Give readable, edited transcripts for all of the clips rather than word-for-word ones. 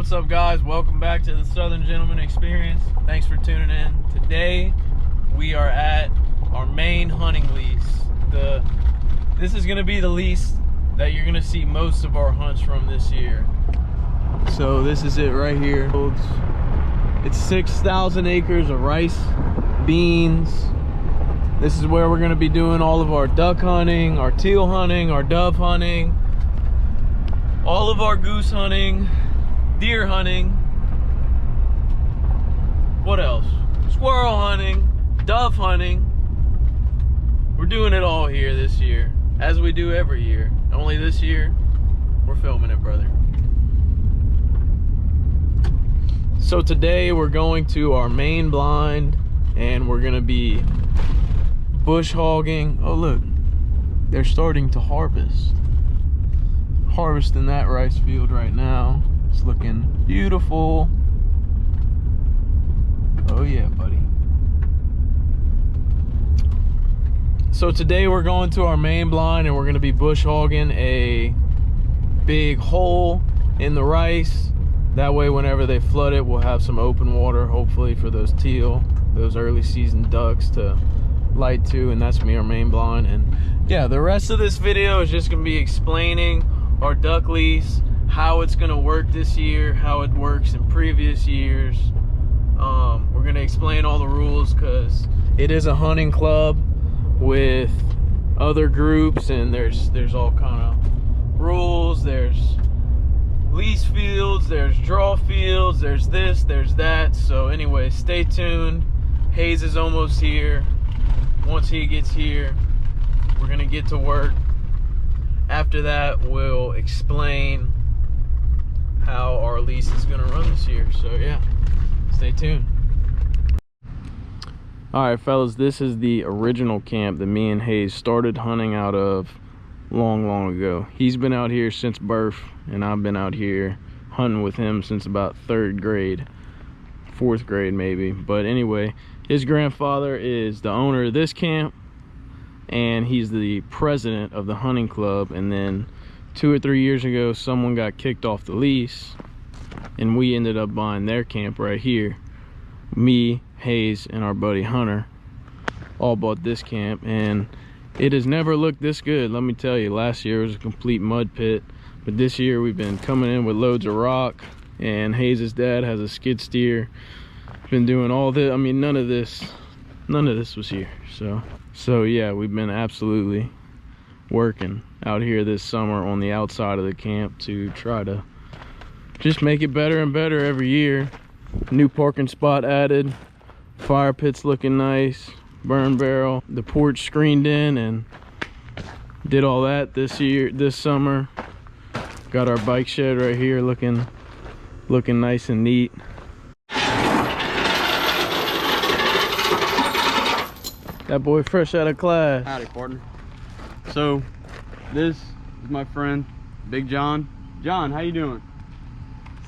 What's up, guys? Welcome back to the Southern Gentleman Experience. Thanks for tuning in. Today we are at our main hunting lease. This is going to be the lease that you're going to see most of our hunts from this year. So this is it right here. It's 6,000 acres of rice, beans. This is where we're going to be doing all of our duck hunting, our teal hunting, our dove hunting, all of our goose hunting, deer hunting, what else? Squirrel hunting, dove hunting. We're doing it all here this year, as we do every year. Only this year, we're filming it, brother. So today we're going to our main blind and we're gonna be bush hogging. Oh look, they're starting to harvesting that rice field right now. It's looking beautiful. Oh yeah, buddy. So today we're going to our main blind and we're gonna be bush hogging a big hole in the rice. That way whenever they flood it, we'll have some open water, hopefully, for those teal, those early season ducks to light to, and that's gonna be our main blind. And yeah, the rest of this video is just gonna be explaining our duck lease, how it's gonna work this year, how it works in previous years. We're gonna explain all the rules because it is a hunting club with other groups, and there's all kind of rules. There's lease fields, there's draw fields, there's this, there's that. So anyway, stay tuned. Hayes is almost here. Once he gets here, we're gonna get to work. After that, we'll explain how our lease is gonna run this year. So yeah, stay tuned. All right, fellas, this is the original camp that me and Hayes started hunting out of long ago. He's been out here since birth, and I've been out here hunting with him since about 3rd grade, 4th grade maybe. But anyway, his grandfather is the owner of this camp, and he's the president of the hunting club. And then 2 or 3 years ago, someone got kicked off the lease and we ended up buying their camp right here. Me, Hayes, and our buddy Hunter all bought this camp, and it has never looked this good, let me tell you. Last year was a complete mud pit, but this year we've been coming in with loads of rock, and Hayes' dad has a skid steer. Been doing all this. I mean, none of this was here. So yeah, we've been absolutely working out here this summer on the outside of the camp to try to just make it better and better every year. New parking spot added, fire pit's looking nice, burn barrel, the porch screened in, and did all that this summer. Got our bike shed right here looking nice and neat. That boy fresh out of class. Howdy, partner. So this is my friend Big John. John, how you doing?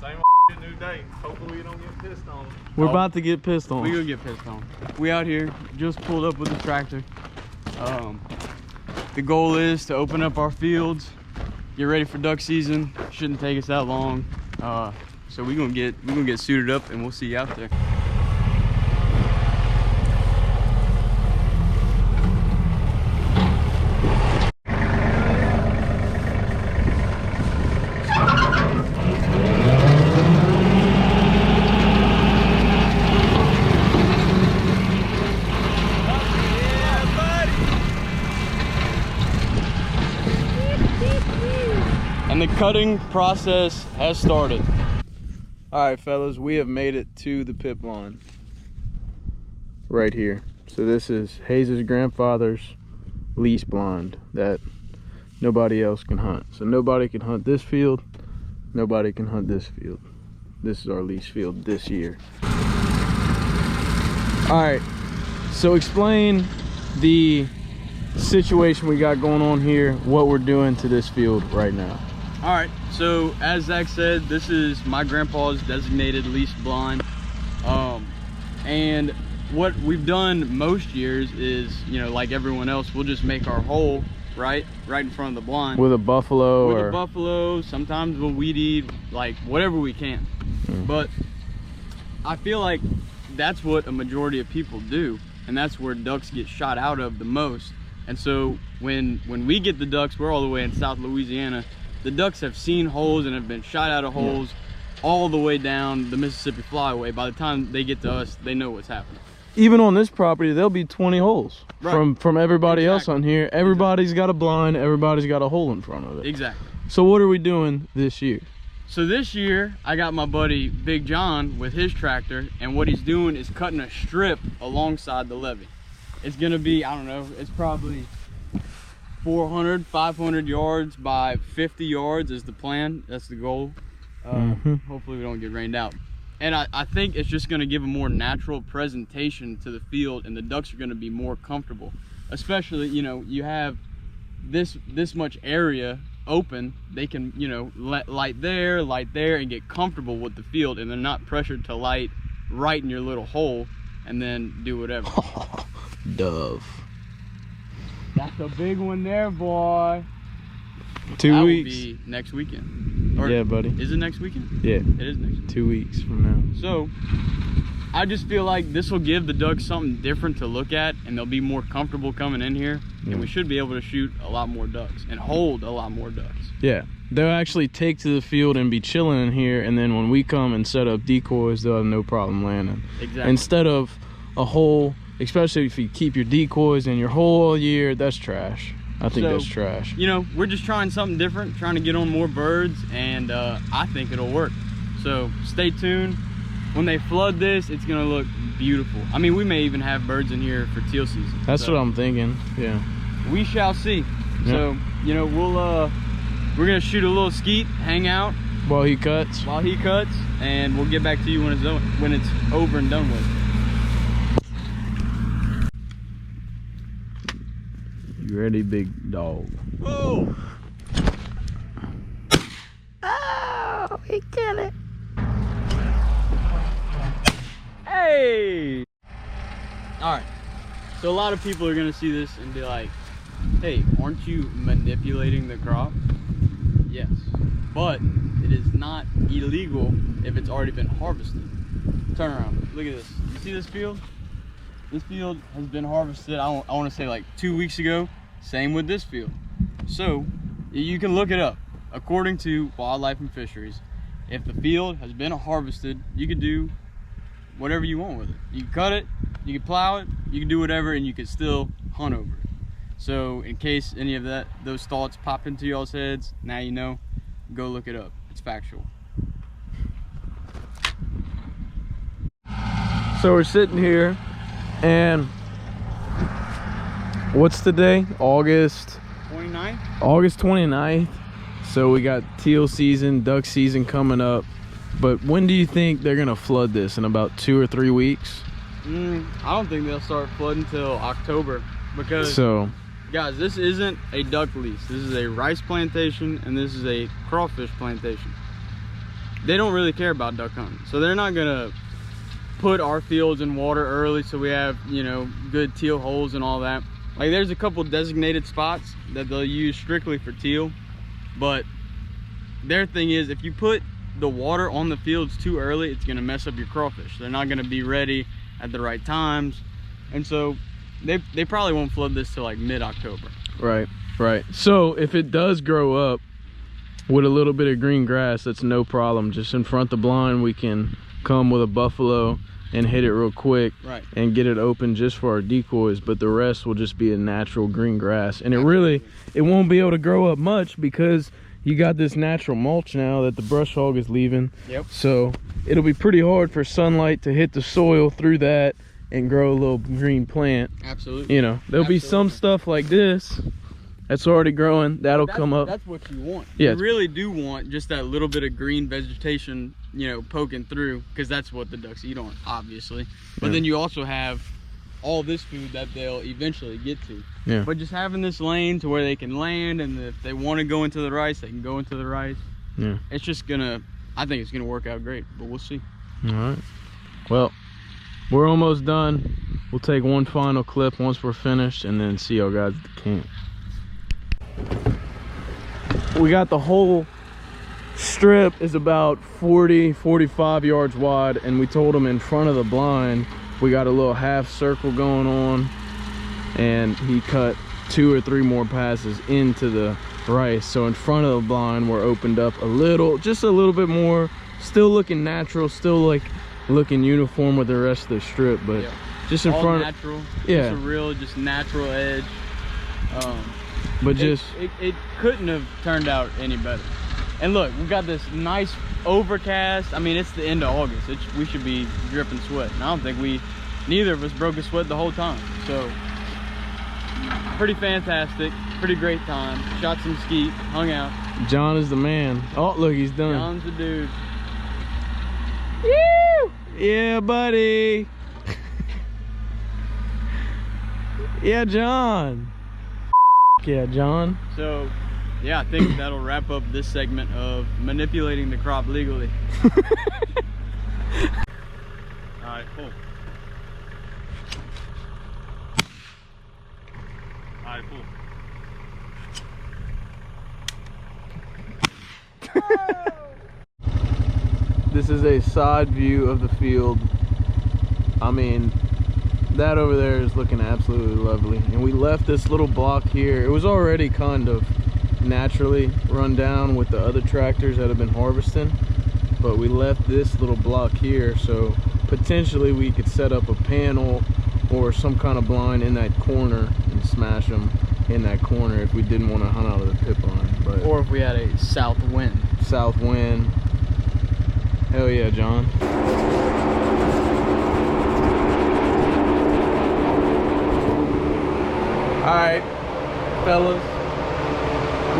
Same new day. Hopefully we don't get pissed on. We're about to get pissed on. We gonna get pissed on. We out here just pulled up with the tractor. The goal is to open up our fields, get ready for duck season. Shouldn't take us that long. So we gonna get suited up, and we'll see you out there. And the cutting process has started. All right, fellas, we have made it to the pit blind right here. So this is Hayes' grandfather's lease blind that nobody else can hunt. So nobody can hunt this field, nobody can hunt this field. This is our lease field this year. All right, so explain the situation we got going on here, what we're doing to this field right now. All right, so as Zach said, this is my grandpa's designated lease blind. And what we've done most years is, you know, like everyone else, we'll just make our hole right in front of the blind with a buffalo, with a buffalo. Sometimes we'll weed eat, like whatever we can. But I feel like that's what a majority of people do, and that's where ducks get shot out of the most. And so when we get the ducks, we're all the way in South Louisiana, the ducks have seen holes and have been shot out of holes all the way down the Mississippi Flyway. By the time they get to us, they know what's happening. Even on this property, there'll be 20 holes from everybody else on here. Everybody's got a blind, everybody's got a hole in front of it. Exactly. So what are we doing this year? So this year, I got my buddy Big John with his tractor, and what he's doing is cutting a strip alongside the levee. It's gonna be, I don't know, it's probably 400, 500 yards by 50 yards is the plan. That's the goal. Hopefully we don't get rained out. And I think it's just gonna give a more natural presentation to the field, and the ducks are gonna be more comfortable. Especially, you know, you have this much area open, they can, you know, light there, and get comfortable with the field, and they're not pressured to light right in your little hole and then do whatever. Dove. That's a big one there, boy. 2 weeks. That will be next weekend. Or yeah, buddy. Is it next weekend? Yeah. It is next weekend. 2 weeks from now. So, I just feel like this will give the ducks something different to look at, and they'll be more comfortable coming in here, and we should be able to shoot a lot more ducks and hold a lot more ducks. Yeah, they'll actually take to the field and be chilling in here, and then when we come and set up decoys, they'll have no problem landing. Exactly. Instead of a hole, especially if you keep your decoys in your hole all year, that's trash. I think that's trash. You know, we're just trying something different, trying to get on more birds, and I think it'll work. So stay tuned. When they flood this, it's gonna look beautiful. I mean, we may even have birds in here for teal season. That's what I'm thinking. Yeah. We shall see. Yep. So, you know, we're gonna shoot a little skeet, hang out While he cuts. and we'll get back to you when it's over and done with. You ready, big dog? Whoa! Oh, he killed it. Hey! Alright, so a lot of people are gonna see this and be like, hey, aren't you manipulating the crop? Yes, but it is not illegal if it's already been harvested. Turn around, look at this. You see this field? This field has been harvested, I want to say like 2 weeks ago. Same with this field. So, you can look it up. According to Wildlife and Fisheries, if the field has been harvested, you can do whatever you want with it. You can cut it, you can plow it, you can do whatever, and you can still hunt over it. So in case any of those thoughts pop into y'all's heads, now you know, go look it up. It's factual. So we're sitting here, and what's today? August 29th? August 29th. So we got teal season, duck season coming up. But when do you think they're gonna flood this? In about 2 or 3 weeks? I don't think they'll start flooding until October, because guys, this isn't a duck lease. This is a rice plantation, and this is a crawfish plantation. They don't really care about duck hunting, so they're not gonna put our fields in water early so we have, you know, good teal holes and all that. Like, there's a couple designated spots that they'll use strictly for teal, but their thing is, if you put the water on the fields too early, it's gonna mess up your crawfish. They're not gonna be ready at the right times, and so they probably won't flood this till like mid-October. Right. So if it does grow up with a little bit of green grass, that's no problem. Just in front of the blind, we can come with a buffalo and hit it real quick, and get it open just for our decoys, but the rest will just be a natural green grass. And it won't be able to grow up much because you got this natural mulch now that the brush hog is leaving. So it'll be pretty hard for sunlight to hit the soil through that and grow a little green plant. Absolutely. You know, there'll be some stuff like this that's already growing, that'll come up. That's what you want. Yeah. You really do want just that little bit of green vegetation, you know, poking through, because that's what the ducks eat on, obviously. But then you also have all this food that they'll eventually get to. Yeah. But just having this lane to where they can land, and if they want to go into the rice, they can go into the rice. Yeah. It's just gonna, I think it's gonna work out great, but we'll see. All right. Well, we're almost done. We'll take one final clip once we're finished, and then see y'all guys at the camp. We got the whole strip is about 40-45 yards wide, and we told him in front of the blind we got a little half circle going on, and he cut 2 or 3 more passes into the rice. So in front of the blind we're opened up a little, just a little bit more, still looking natural, still like looking uniform with the rest of the strip, but yeah. just in all front natural, yeah, just a real, just natural edge. but just it couldn't have turned out any better. And look, we've got this nice overcast. I mean, it's the end of August. We should be dripping sweat, and I don't think neither of us broke a sweat the whole time. So pretty fantastic, pretty great time. Shot some skeet, hung out. John is the man. Oh look, he's done. John's the dude. Woo! Yeah, buddy. Yeah, John. Yeah, John. So yeah, I think that'll wrap up this segment of manipulating the crop legally. Alright, pull. Alright, pull. This is a side view of the field. I mean, that over there is looking absolutely lovely. And we left this little block here. It was already kind of naturally run down with the other tractors that have been harvesting, but we left this little block here, so potentially we could set up a panel or some kind of blind in that corner and smash them in that corner if we didn't want to hunt out of the pit line. But Or if we had a south wind. south wind. Hell yeah, John. All right, fellas,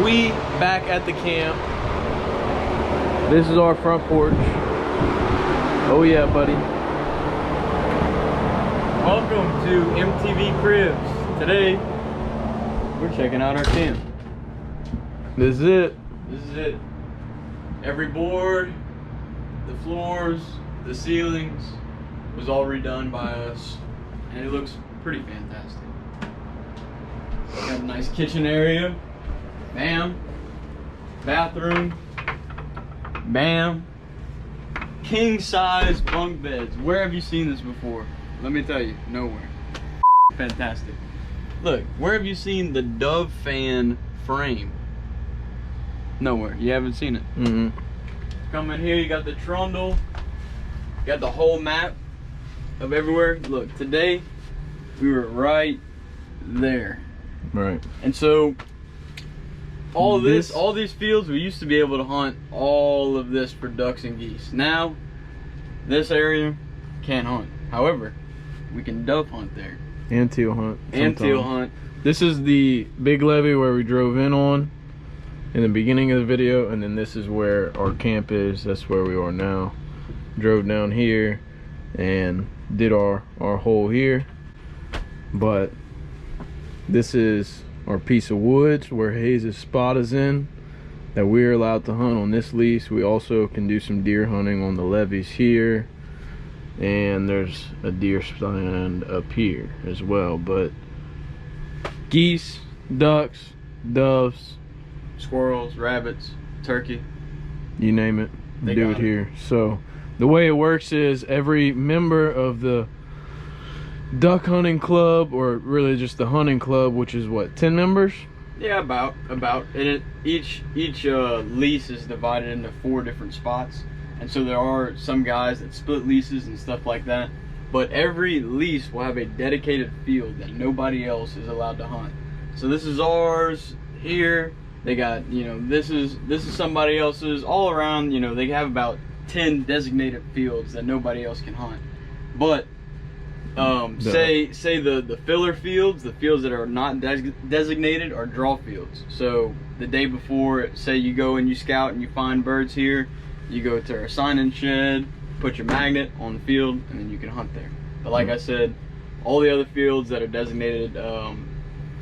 we back at the camp. This is our front porch. Oh yeah, buddy. Welcome to MTV Cribs. Today, we're checking out our camp. This is it. This is it. Every board, the floors, the ceilings was all redone by us, and it looks pretty fantastic. Got a nice kitchen area. Bam. Bathroom. Bam. King size bunk beds. Where have you seen this before? Let me tell you, nowhere. Fantastic. Look, where have you seen the Dove fan frame? Nowhere. You haven't seen it. Mm-hmm. Come in here, you got the trundle, you got the whole map of everywhere. Look, today we were right there. Right. And so all these fields, we used to be able to hunt all of this for ducks and geese. Now this area can't hunt. However, we can dove hunt there. And teal hunt. And sometime. teal hunt. This is the big levee where we drove in on in the beginning of the video, and then this is where our camp is. That's where we are now. Drove down here and did our hole here, but this is our piece of woods where Hayes' spot is in that we're allowed to hunt on this lease. We also can do some deer hunting on the levees here, and there's a deer stand up here as well. But geese, ducks, doves, Squirrels, rabbits, turkey, you name it, They do it got it. here. So the way it works is every member of the duck hunting club, or really just the hunting club, which is what, 10 members? Yeah, about. And each lease is divided into 4 different spots, and so there are some guys that split leases and stuff like that. But every lease will have a dedicated field that nobody else is allowed to hunt. So this is ours here. They got, you know, this is somebody else's. All around, you know, they have about 10 designated fields that nobody else can hunt. But say the filler fields, the fields that are not designated, are draw fields. So the day before, say you go and you scout and you find birds here, you go to our sign-in shed, put your magnet on the field, and then you can hunt there. But like I said, all the other fields that are designated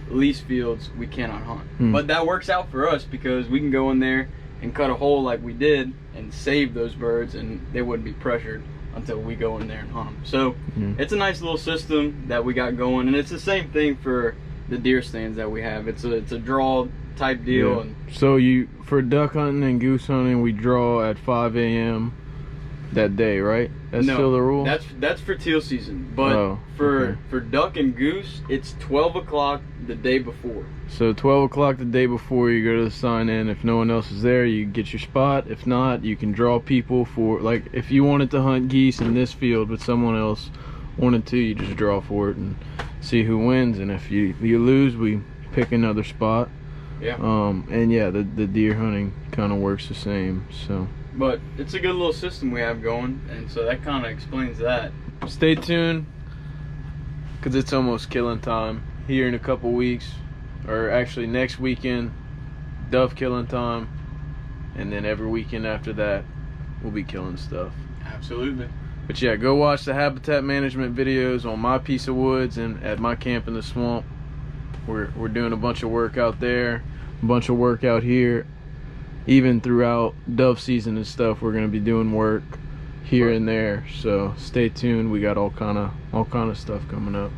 lease fields, we cannot hunt. But that works out for us because we can go in there and cut a hole like we did and save those birds, and they wouldn't be pressured until we go in there and hunt them. So it's a nice little system that we got going, and it's the same thing for the deer stands that we have. It's a draw type deal. Yeah. And So for duck hunting and goose hunting, we draw at 5 a.m. that day, right? That's no, still the rule? That's for teal season. But for duck and goose, it's 12 o'clock the day before. So 12 o'clock the day before, you go to the sign in. If no one else is there, you get your spot. If not, you can draw people for, like, if you wanted to hunt geese in this field but someone else wanted to, you just draw for it and see who wins. And if you lose, we pick another spot. Yeah. And yeah, the deer hunting kind of works the same. So, but it's a good little system we have going, and so that kind of explains that. stay tuned, because it's almost killing time here in a couple weeks, or actually next weekend, dove killing time, and then every weekend after that we'll be killing stuff. Absolutely. But yeah, go watch the habitat management videos on my piece of woods and at my camp in the swamp. We're doing a bunch of work out there, a bunch of work out here. Even throughout dove season and stuff, we're gonna be doing work here and there. So stay tuned. We got all kind of stuff coming up.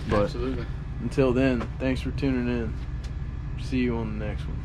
But Absolutely. until then, thanks for tuning in. See you on the next one.